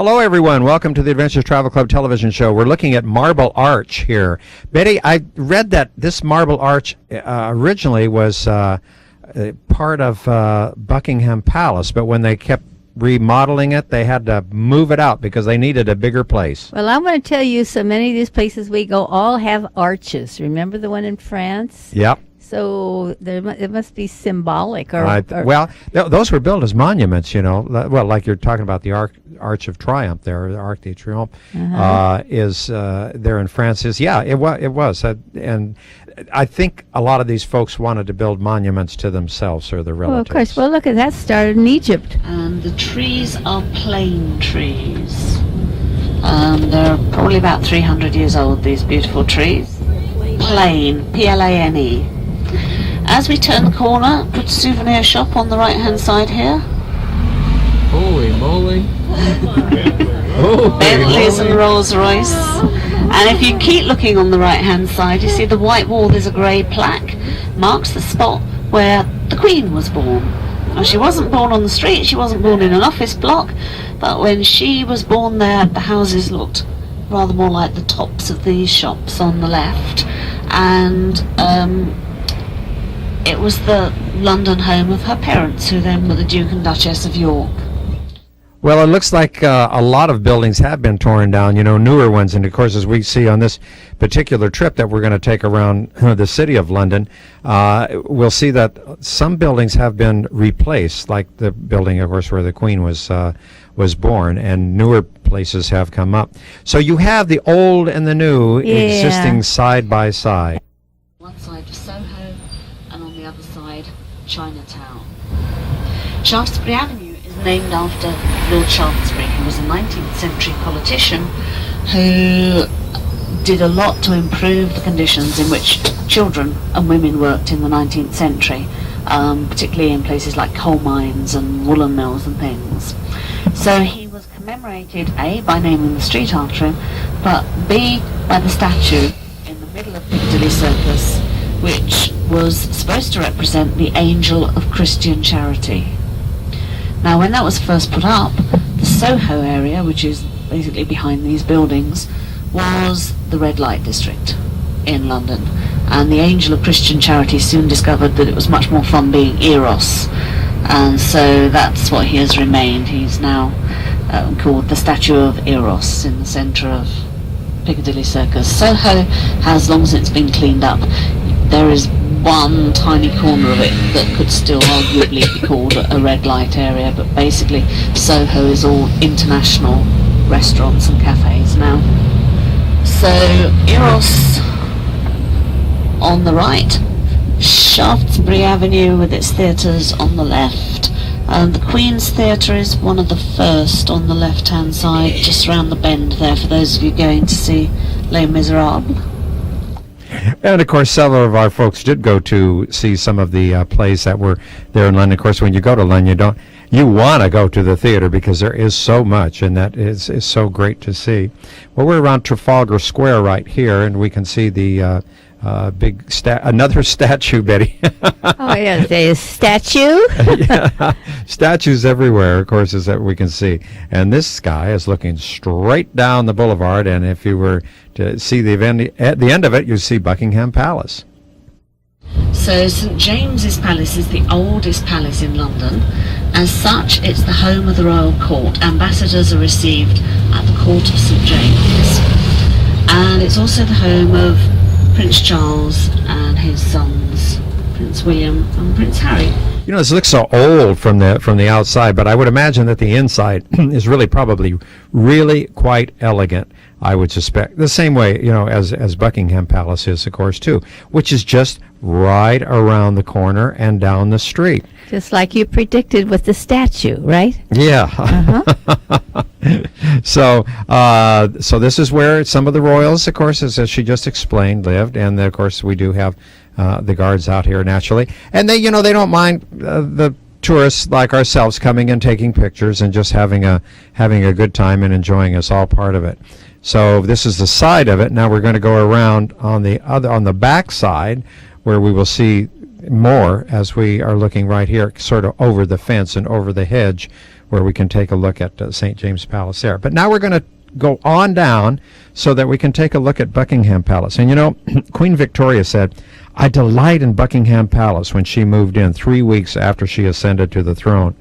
Hello, everyone. Welcome to the Adventures Travel Club television show. We're looking at Marble Arch here. Betty, I read that this Marble Arch originally was part of Buckingham Palace, but when they kept remodeling it, they had to move it out because they needed a bigger place. Well, I'm going to tell you, so many of these places we go all have arches. Remember the one in France? Yep. So it must be symbolic. Those were built as monuments, you know. Well, like you're talking about the Arch of Triumph there, the Arc de Triomphe, is there in France. It was. And I think a lot of these folks wanted to build monuments to themselves or their relatives. Well, of course. Well, look, that started in Egypt. And the trees are plane trees. They're probably about 300 years old, these beautiful trees. Plane, P-L-A-N-E. As we turn the corner, good souvenir shop on the right-hand side here. Holy moly. Bentleys and Rolls Royce. And if you keep looking on the right-hand side, you see the white wall, there's a grey plaque, marks the spot where the Queen was born. Now, she wasn't born on the street, she wasn't born in an office block, but when she was born there, the houses looked rather more like the tops of these shops on the left. And it was the London home of her parents, who then were the Duke and Duchess of York. Well, it looks like a lot of buildings have been torn down, you know, newer ones. And, of course, as we see on this particular trip that we're going to take around the city of London, we'll see that some buildings have been replaced, like the building, of course, where the Queen was born, and newer places have come up. So you have the old and the new existing side by side. One side was Soho, and on the other side, Chinatown. Shaftesbury Avenue is named after Lord Shaftesbury, who was a 19th century politician who did a lot to improve the conditions in which children and women worked in the 19th century, particularly in places like coal mines and woolen mills and things. So he was commemorated, A, by naming the street after him, but B, by the statue in the middle of Piccadilly Circus, which was supposed to represent the angel of Christian charity. Now, when that was first put up, the Soho area, which is basically behind these buildings, was the red light district in London. And the angel of Christian charity soon discovered that it was much more fun being Eros. And so that's what he has remained. He's now called the statue of Eros in the centre of Piccadilly Circus. Soho has long since been cleaned up. There is one tiny corner of it that could still arguably be called a red light area, but basically Soho is all international restaurants and cafes now. So Eros on the right, Shaftesbury Avenue with its theatres on the left, and the Queen's Theatre is one of the first on the left-hand side, just round the bend there, for those of you going to see Les Miserables. And, of course, several of our folks did go to see some of the plays that were there in London. Of course, when you go to London, you want to go to the theater because there is so much, and that is so great to see. Well, we're around Trafalgar Square right here, and we can see the another statue, Betty. Oh, yes, there's a statue. Yeah, statues everywhere, of course, is that we can see. And this guy is looking straight down the boulevard, and if you were to see the event at the end of it, you see Buckingham Palace. So St James's Palace is the oldest palace in London. As such, it's the home of the royal court. Ambassadors are received at the court of St James. And it's also the home of Prince Charles and his sons, Prince William and Prince Harry. You know, this looks so old from the outside, but I would imagine that the inside is probably really quite elegant, I would suspect. The same way, you know, as Buckingham Palace is, of course, too, which is just right around the corner and down the street. Just like you predicted with the statue, right? Yeah. So this is where some of the royals, of course, as she just explained, lived, and of course we do have the guards out here naturally, and they don't mind the tourists like ourselves coming and taking pictures and just having a good time and enjoying us, all part of it. So this is the side of it. Now we're going to go around on the back side, where we will see more as we are looking right here, sort of over the fence and over the hedge, where we can take a look at St. James Palace there. But now we're going to go on down so that we can take a look at Buckingham Palace. And you know, Queen Victoria said, "I delight in Buckingham Palace," when she moved in 3 weeks after she ascended to the throne.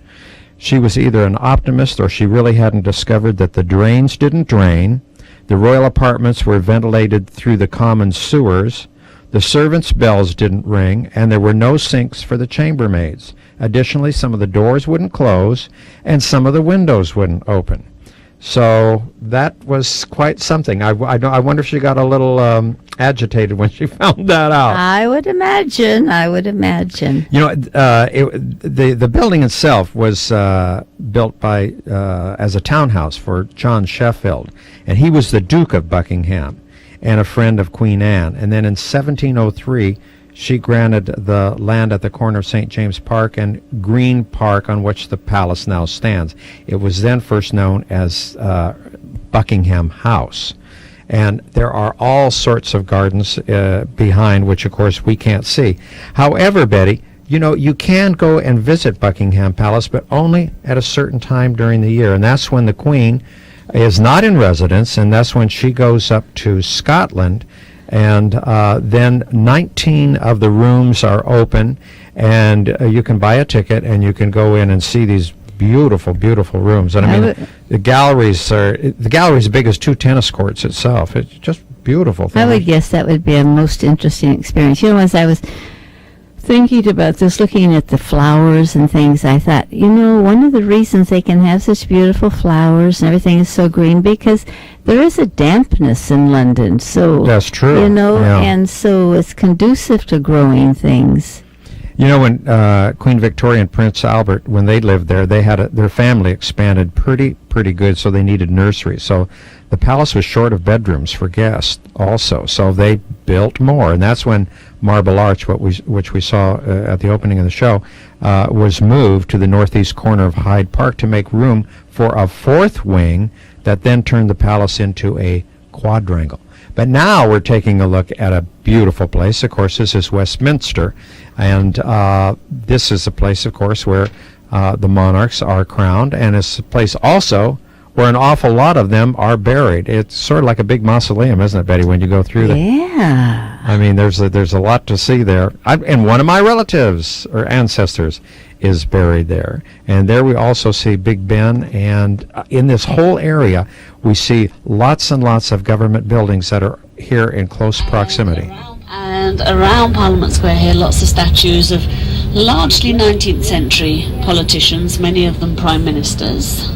She was either an optimist or she really hadn't discovered that the drains didn't drain, the royal apartments were ventilated through the common sewers, the servants' bells didn't ring, and there were no sinks for the chambermaids. Additionally, some of the doors wouldn't close, and some of the windows wouldn't open. So that was quite something. I wonder if she got a little agitated when she found that out. I would imagine. You know, the building itself was built by as a townhouse for John Sheffield, and he was the Duke of Buckingham and a friend of Queen Anne. And then in 1703, she granted the land at the corner of St. James Park and Green Park, on which the palace now stands. It was then first known as Buckingham House. And there are all sorts of gardens behind, which of course we can't see. However, Betty, you know, you can go and visit Buckingham Palace, but only at a certain time during the year. And that's when the Queen is not in residence, and that's when she goes up to Scotland. And then 19 of the rooms are open, and you can buy a ticket and you can go in and see these beautiful, beautiful rooms. And I mean, the galleries are as big as 2 tennis courts itself. It's just beautiful thing. I would guess that would be a most interesting experience. You know, as I was thinking about this, looking at the flowers and things, I thought, you know, one of the reasons they can have such beautiful flowers and everything is so green, because there is a dampness in London. So that's true. You know, yeah. And so it's conducive to growing things. You know, when Queen Victoria and Prince Albert, when they lived there, they had their family expanded pretty good, so they needed nurseries. So the palace was short of bedrooms for guests also, so they built more, and that's when Marble Arch, which we saw at the opening of the show, was moved to the northeast corner of Hyde Park to make room for a 4th wing that then turned the palace into a quadrangle. But now we're taking a look at a beautiful place. Of course, this is Westminster, and this is a place, of course, where the monarchs are crowned, and it's a place also where an awful lot of them are buried. It's sort of like a big mausoleum, isn't it, Betty, when you go through there? Yeah. I mean, there's a lot to see there. And one of my relatives or ancestors is buried there. And there we also see Big Ben, and in this whole area, we see lots and lots of government buildings that are here in close proximity. And around Parliament Square here, lots of statues of largely 19th century politicians, many of them prime ministers.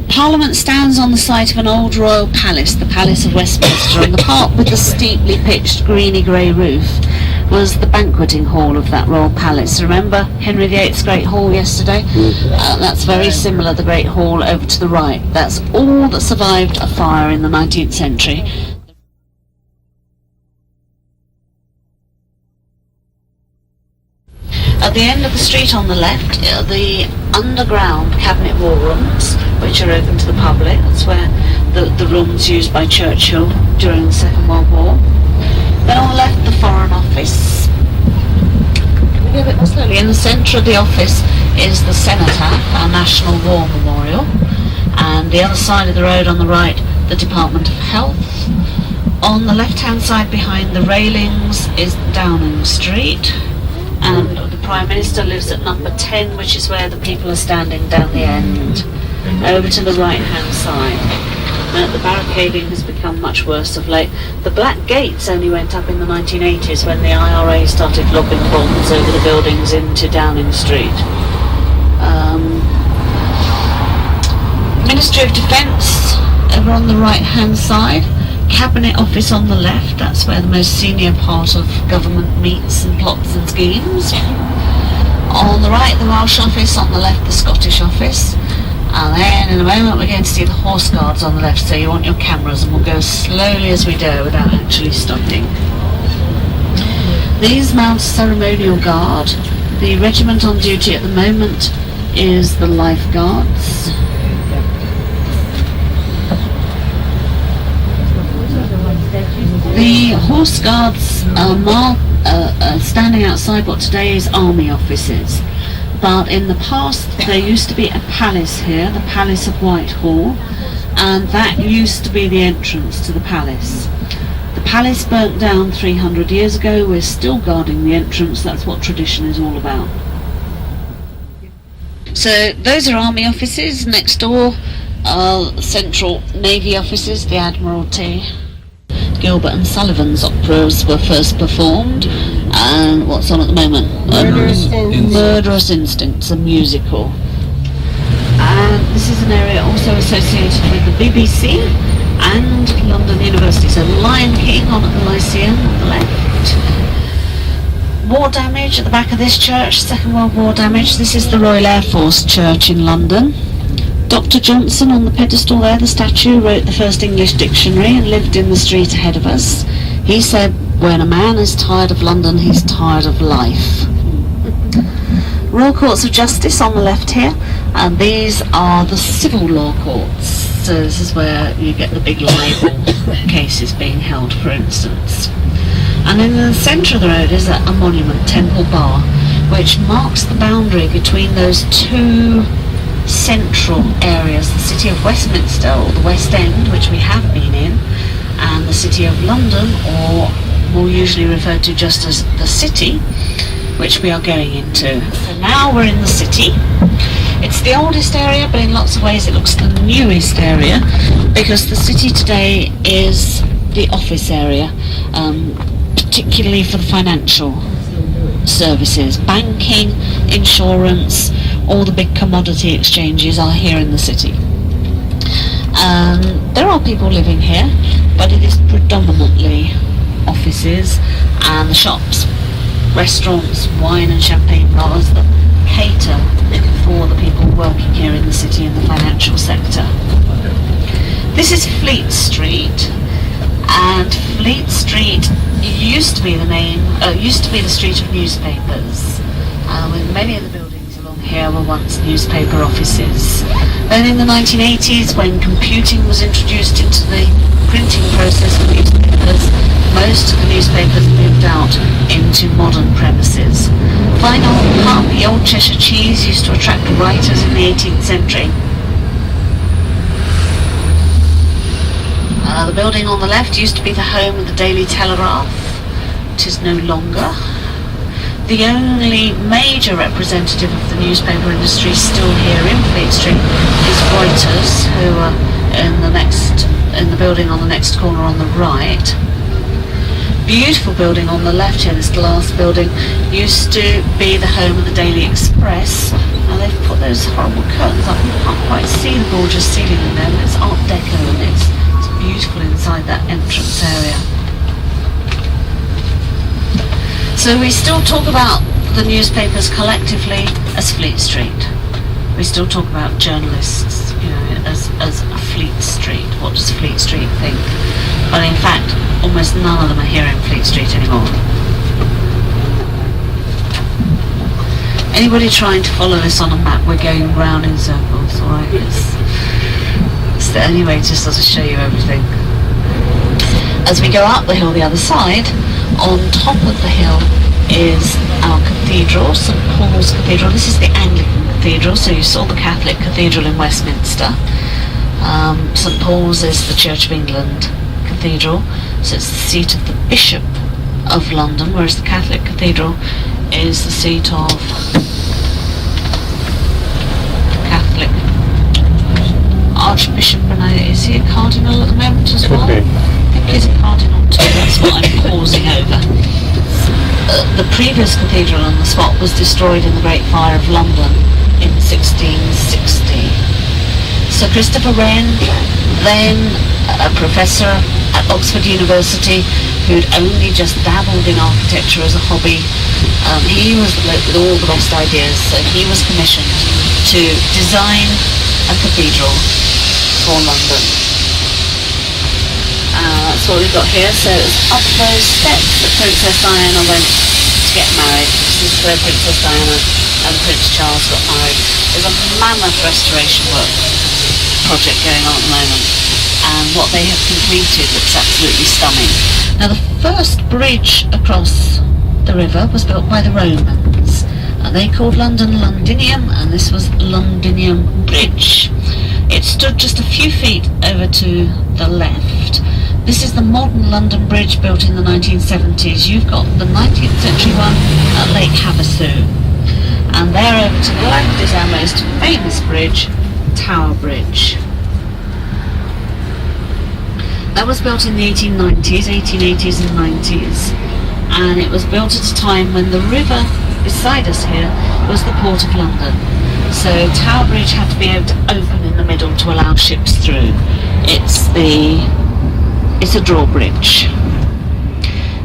Parliament stands on the site of an old royal palace, the Palace of Westminster, and the part with the steeply pitched greeny grey roof was the banqueting hall of that royal palace. Remember Henry VIII's Great Hall yesterday? That's very similar, the Great Hall over to the right. That's all that survived a fire in the 19th century. At the end of the street on the left are the underground cabinet war rooms, which are open to the public. That's where the rooms used by Churchill during the Second World War. Then on the left, the Foreign Office. We go a bit more slowly. In the centre of the office is the Cenotaph, our National War Memorial. And the other side of the road on the right, the Department of Health. On the left-hand side behind the railings is Downing Street. And the Prime Minister lives at number 10, which is where the people are standing down the end. Over to the right-hand side. The barricading has become much worse of late. The black gates only went up in the 1980s when the IRA started lobbing bombs over the buildings into Downing Street. Ministry of Defence over on the right-hand side. Cabinet Office on the left, that's where the most senior part of government meets and plots and schemes. On the right, the Welsh Office, on the left, the Scottish Office. And then in a moment we're going to see the Horse Guards on the left, so you want your cameras, and we'll go slowly as we dare without actually stopping. These mount ceremonial guard. The regiment on duty at the moment is the Life Guards. The Horse Guards are standing outside what today is army offices. But in the past there used to be a palace here, the Palace of Whitehall, and that used to be the entrance to the palace. The palace burnt down 300 years ago. We're still guarding the entrance. That's what tradition is all about. So those are army offices. Next door are Central Navy offices, the Admiralty. Gilbert and Sullivan's operas were first performed. And what's on at the moment? Murderous Instincts, a musical. And this is an area also associated with the BBC and London University. So Lion King on at the Lyceum on the left. War damage at the back of this church, Second World War damage. This is the Royal Air Force Church in London. Dr. Johnson on the pedestal there, the statue, wrote the first English dictionary and lived in the street ahead of us. He said, when a man is tired of London, he's tired of life. Royal Courts of Justice on the left here, and these are the civil law courts. So this is where you get the big libel cases being held, for instance. And in the centre of the road is a monument, Temple Bar, which marks the boundary between those two central areas, the city of Westminster, or the West End, which we have been in, and the city of London, or more usually referred to just as the city, which we are going into. So now we're in the city. It's the oldest area, but in lots of ways it looks the newest area, because the city today is the office area, particularly for the financial services. Banking, insurance, all the big commodity exchanges are here in the city. There are people living here, but it is predominantly offices and the shops, restaurants, wine and champagne bars that cater for the people working here in the city in the financial sector. This is Fleet Street, and Fleet Street used to be the street of newspapers, with many of the buildings along here were once newspaper offices. Then in the 1980s, when computing was introduced into the printing process for newspapers, most of the newspapers moved out into modern premises. Final Pub, the old Cheshire cheese, used to attract writers in the 18th century. The building on the left used to be the home of the Daily Telegraph. It is no longer. The only major representative of the newspaper industry still here in Fleet Street is Reuters, who are in the building on the next corner on the right. Beautiful building on the left here, this glass building, used to be the home of the Daily Express. Now they've put those horrible curtains up, you can't quite see the gorgeous ceiling in there, but it's Art Deco and it's beautiful inside that entrance area. So we still talk about the newspapers collectively as Fleet Street. We still talk about journalists, as Fleet Street. What does Fleet Street think? But in fact, almost none of them are here in Fleet Street anymore. Anybody trying to follow this on a map, we're going round in circles, alright? It's the only way to sort of show you everything. As we go up the hill the other side, on top of the hill is our cathedral, St Paul's Cathedral. This is the Anglican Cathedral, so you saw the Catholic Cathedral in Westminster. St Paul's is the Church of England Cathedral, so it's the seat of the Bishop of London, whereas the Catholic Cathedral is the seat of Catholic Archbishop. Is he a cardinal at the moment as well? I think he's a cardinal too, that's what I'm pausing over. The previous cathedral on the spot was destroyed in the Great Fire of London in 1660. Sir Christopher Wren, then a professor at Oxford University who'd only just dabbled in architecture as a hobby, he was the bloke with all the best ideas, so he was commissioned to design a cathedral for London. That's what we've got here. So it's up those steps that Princess Diana went to get married. This is where Princess Diana and Prince Charles got married. There's a mammoth restoration work project going on at the moment, and what they have completed looks absolutely stunning. Now the first bridge across the river was built by the Romans. They called London Londinium, and this was Londinium Bridge. It stood just a few feet over to the left. This is the modern London Bridge built in the 1970s. You've got the 19th century one at Lake Havasu. And there over to the left is our most famous bridge, Tower Bridge. That was built in the 1880s and 90s. And it was built at a time when the river beside us here was the Port of London. So Tower Bridge had to be able to open in the middle to allow ships through. It's a drawbridge.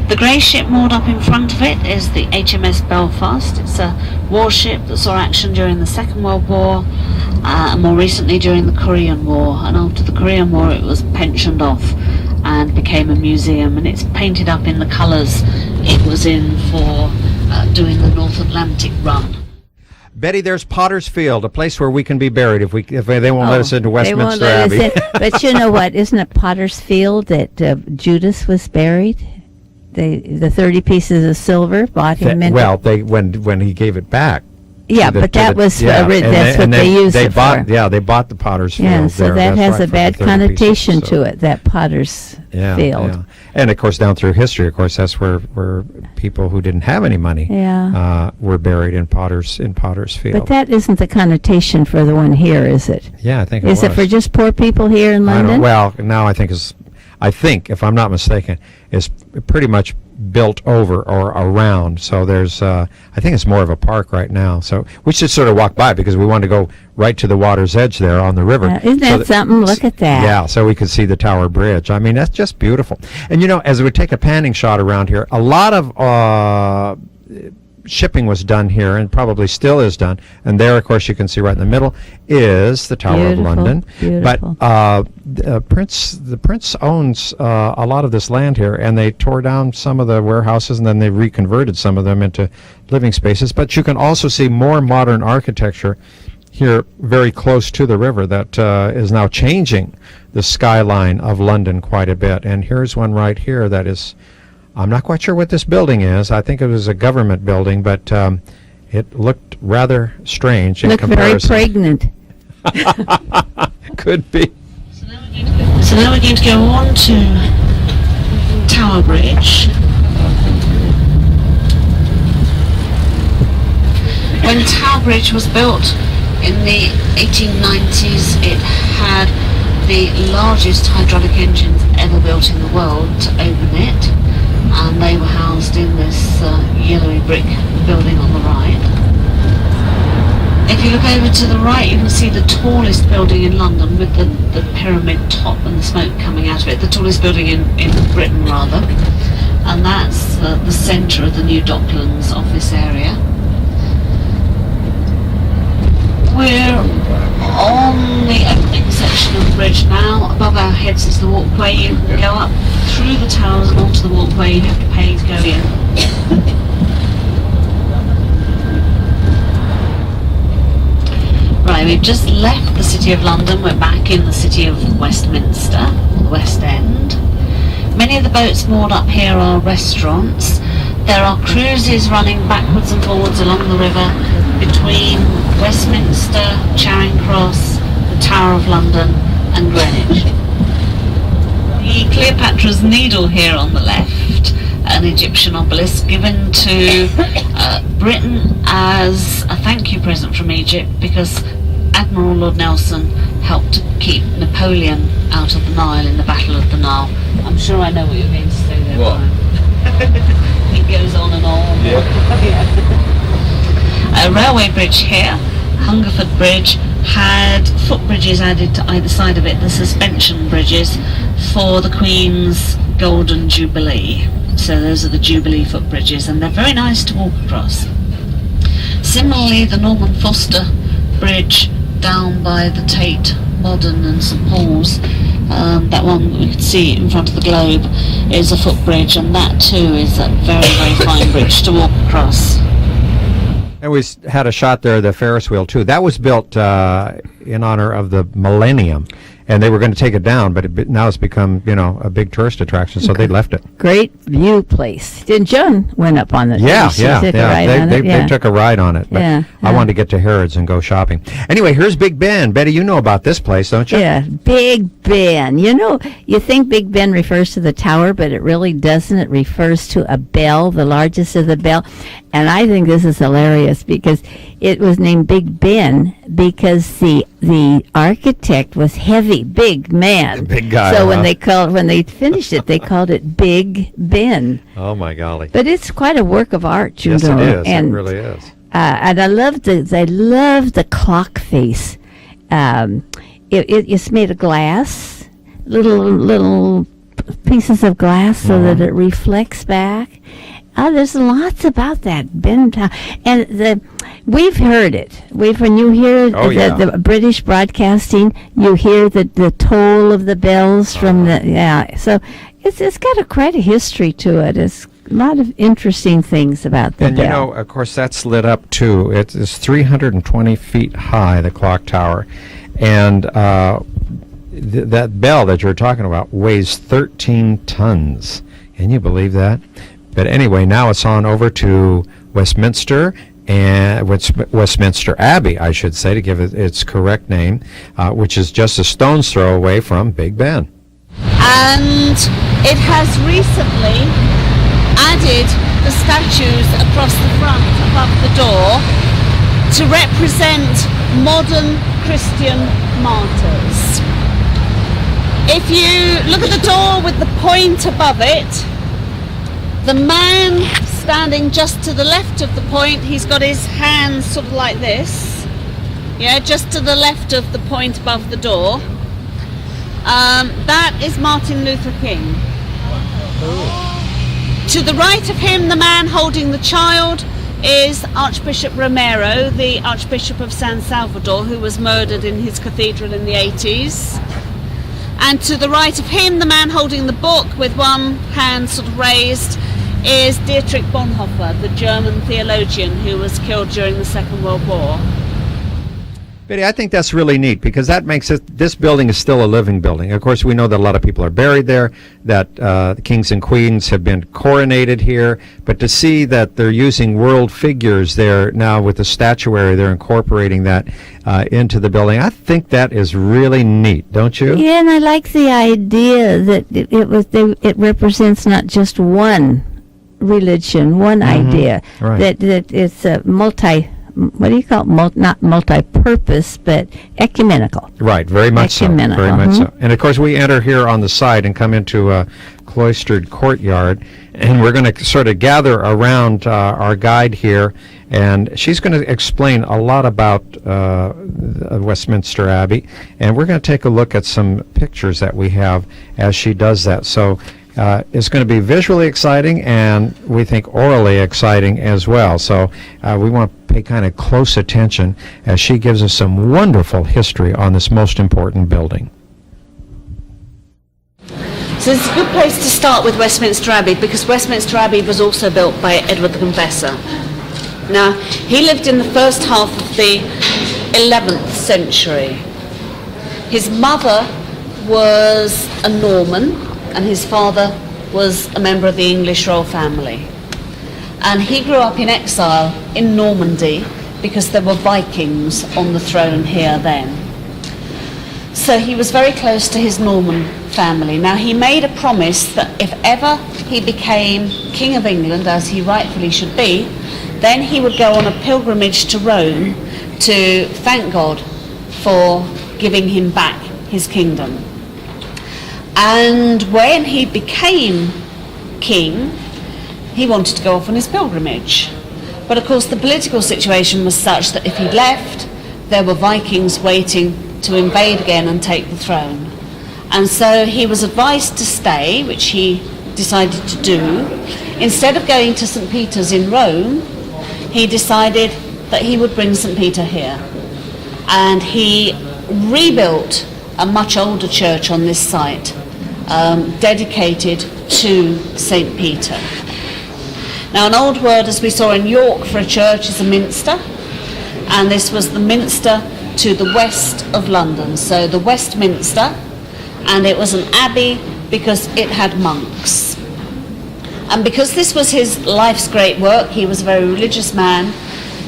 The grey ship moored up in front of it is the HMS Belfast. It's a warship that saw action during the Second World War, and more recently during the Korean War. And after the Korean War it was pensioned off and became a museum, and it's painted up in the colours it was in for doing the North Atlantic run. Betty, there's Potter's Field, a place where we can be buried if they won't let us into Westminster Abbey. But you know what? Isn't it Potter's Field that Judas was buried? The 30 pieces of silver bought him into... Well, when he gave it back. Yeah, but that was that's what they used it for. Yeah, they bought the Potter's Field. Yeah, so that has a bad connotation to it, that Potter's Field. Yeah. And, of course, down through history, of course, that's where people who didn't have any money were buried in Potter's Field. But that isn't the connotation for the one here, is it? Yeah, I think it was. Is it for just poor people here in London? Well, now I think, if I'm not mistaken, is pretty much built over or around. So there's, I think it's more of a park right now. So we should sort of walk by because we want to go right to the water's edge there on the river. Isn't that something? Look at that. Yeah, so we could see the Tower Bridge. I mean, that's just beautiful. And, as we take a panning shot around here, a lot of shipping was done here and probably still is done. And there, of course, you can see right in the middle is the Tower of London. Beautiful. But the prince owns a lot of this land here, and they tore down some of the warehouses and then they reconverted some of them into living spaces. But you can also see more modern architecture here very close to the river that is now changing the skyline of London quite a bit. And here's one right here that is... I'm not quite sure what this building is. I think it was a government building, but it looked rather strange in comparison. Looked very pregnant. Could be. So now we're going to go on to Tower Bridge. When Tower Bridge was built in the 1890s, it had the largest hydraulic engines ever built in the world to open it. And they were housed in this yellowy brick building on the right. If you look over to the right, you can see the tallest building in London with the pyramid top and the smoke coming out of it. The tallest building in Britain, rather. And that's the centre of the new Docklands office area. We're on the opening section of the bridge now. Above our heads is the walkway. You can go up through the towers and onto the walkway. You have to pay to go in. Right, we've just left the City of London. We're back in the City of Westminster, the West End. Many of the boats moored up here are restaurants. There are cruises running backwards and forwards along the river between Westminster, Charing Cross, the Tower of London and Greenwich. The Cleopatra's Needle here on the left, an Egyptian obelisk given to Britain as a thank you present from Egypt because Admiral Lord Nelson helped to keep Napoleon out of the Nile in the Battle of the Nile. I'm sure I know what you're going to say there, Brian. It goes on and on. Yeah. A railway bridge here, Hungerford Bridge, had footbridges added to either side of it, the suspension bridges for the Queen's Golden Jubilee. So those are the Jubilee footbridges, and they're very nice to walk across. Similarly, the Norman Foster Bridge down by the Tate Modern and St Paul's, that one we could see in front of the Globe, is a footbridge, and that too is a very, very fine bridge to walk across. And we had a shot there of the Ferris wheel, too. That was built in honor of the millennium. And they were going to take it down, but now it's become, a big tourist attraction, so they left it. Great view place. And Joan went up on it. Yeah. They Took took a ride on it. But Yeah, I wanted to get to Harrods and go shopping. Anyway, here's Big Ben. Betty, you know about this place, don't you? Yeah, Big Ben. You think Big Ben refers to the tower, but it really doesn't. It refers to a bell, the largest of the bell. And I think this is hilarious because it was named Big Ben because the architect was heavy, big man. Big guy. So when they finished it, they called it Big Ben. Oh my golly. But it's quite a work of art, Yes, it is. And, it really is. and I love the clock face. It's made of glass, little pieces of glass, so that it reflects back. There's lots about that Ben Tower, and we've heard it. When you hear the British broadcasting, you hear the toll of the bells from So it's got quite a history to it. It's a lot of interesting things about the bell. And of course, that's lit up too. It's 320 feet high, the clock tower, and that bell that you're talking about weighs 13 tons. Can you believe that? But anyway, now it's on over to Westminster and Westminster Abbey, I should say, to give it its correct name, which is just a stone's throw away from Big Ben. And it has recently added the statues across the front above the door to represent modern Christian martyrs. If you look at the door with the point above it, the man standing just to the left of the point, he's got his hands sort of like this, just to the left of the point above the door. That is Martin Luther King. To the right of him, the man holding the child is Archbishop Romero, the Archbishop of San Salvador, who was murdered in his cathedral in the 80s. And to the right of him, the man holding the book with one hand sort of raised is Dietrich Bonhoeffer, the German theologian who was killed during the Second World War. Betty, I think that's really neat because that makes this building is still a living building. Of course, we know that a lot of people are buried there, that the kings and queens have been coronated here, but to see that they're using world figures there now with the statuary, they're incorporating that into the building. I think that is really neat, don't you? Yeah, and I like the idea that it represents not just one religion, one idea, right. that it's a what do you call it? Not multi-purpose, but ecumenical. Right, very much so. Ecumenical. Very much so. And of course, we enter here on the side and come into a cloistered courtyard, and we're going to sort of gather around our guide here, and she's going to explain a lot about Westminster Abbey, and we're going to take a look at some pictures that we have as she does that. So it's going to be visually exciting and we think orally exciting as well. So we want to pay kind of close attention as she gives us some wonderful history on this most important building. So it's a good place to start with Westminster Abbey because Westminster Abbey was also built by Edward the Confessor. Now, he lived in the first half of the 11th century. His mother was a Norman and his father was a member of the English royal family. And he grew up in exile in Normandy because there were Vikings on the throne here then. So he was very close to his Norman family. Now he made a promise that if ever he became King of England, as he rightfully should be, then he would go on a pilgrimage to Rome to thank God for giving him back his kingdom. And when he became king, he wanted to go off on his pilgrimage. But of course the political situation was such that if he left, there were Vikings waiting to invade again and take the throne. And so he was advised to stay, which he decided to do. Instead of going to St. Peter's in Rome, he decided that he would bring St. Peter here. And he rebuilt a much older church on this site, dedicated to St. Peter. Now an old word, as we saw in York, for a church is a minster, and this was the minster to the west of London, so the Westminster, and it was an abbey because it had monks. And because this was his life's great work, he was a very religious man,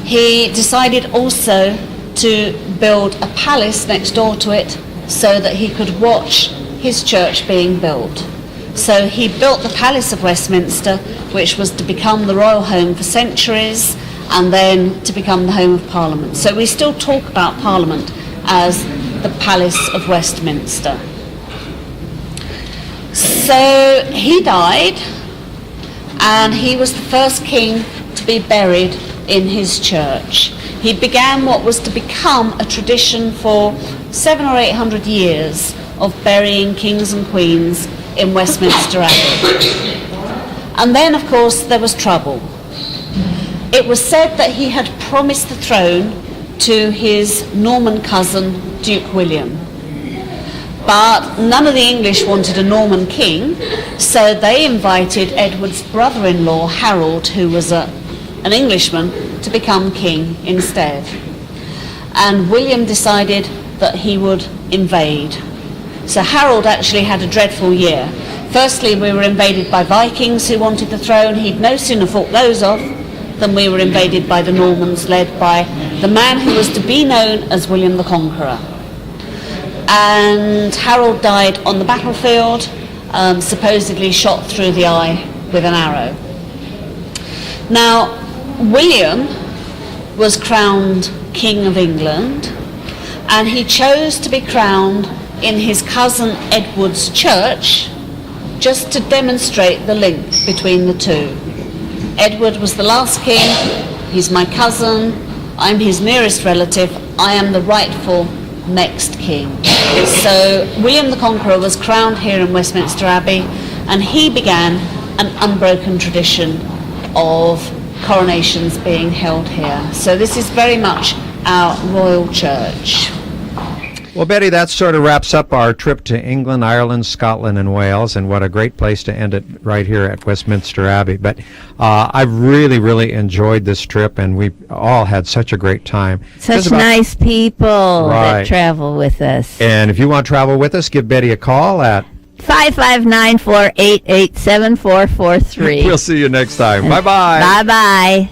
he decided also to build a palace next door to it so that he could watch his church being built. So he built the Palace of Westminster, which was to become the royal home for centuries and then to become the home of Parliament. So we still talk about Parliament as the Palace of Westminster. So he died, and he was the first king to be buried in his church. He began what was to become a tradition for 700 or 800 years of burying kings and queens in Westminster Abbey. And then, of course, there was trouble. It was said that he had promised the throne to his Norman cousin, Duke William. But none of the English wanted a Norman king, so they invited Edward's brother-in-law, Harold, who was an Englishman, to become king instead. And William decided that he would invade. So Harold actually had a dreadful year. Firstly, we were invaded by Vikings who wanted the throne. He'd no sooner fought those off than we were invaded by the Normans, led by the man who was to be known as William the Conqueror. And Harold died on the battlefield, supposedly shot through the eye with an arrow. Now, William was crowned King of England, and he chose to be crowned in his cousin Edward's church, just to demonstrate the link between the two. Edward was the last king, he's my cousin, I'm his nearest relative, I am the rightful next king. So William the Conqueror was crowned here in Westminster Abbey, and he began an unbroken tradition of coronations being held here. So this is very much our royal church. Well, Betty, that sort of wraps up our trip to England, Ireland, Scotland, and Wales, and what a great place to end it right here at Westminster Abbey. But I've really, really enjoyed this trip, and we all had such a great time. Such nice people that travel with us. And if you want to travel with us, give Betty a call at 559-488-7443. We'll see you next time. Bye-bye. Bye-bye.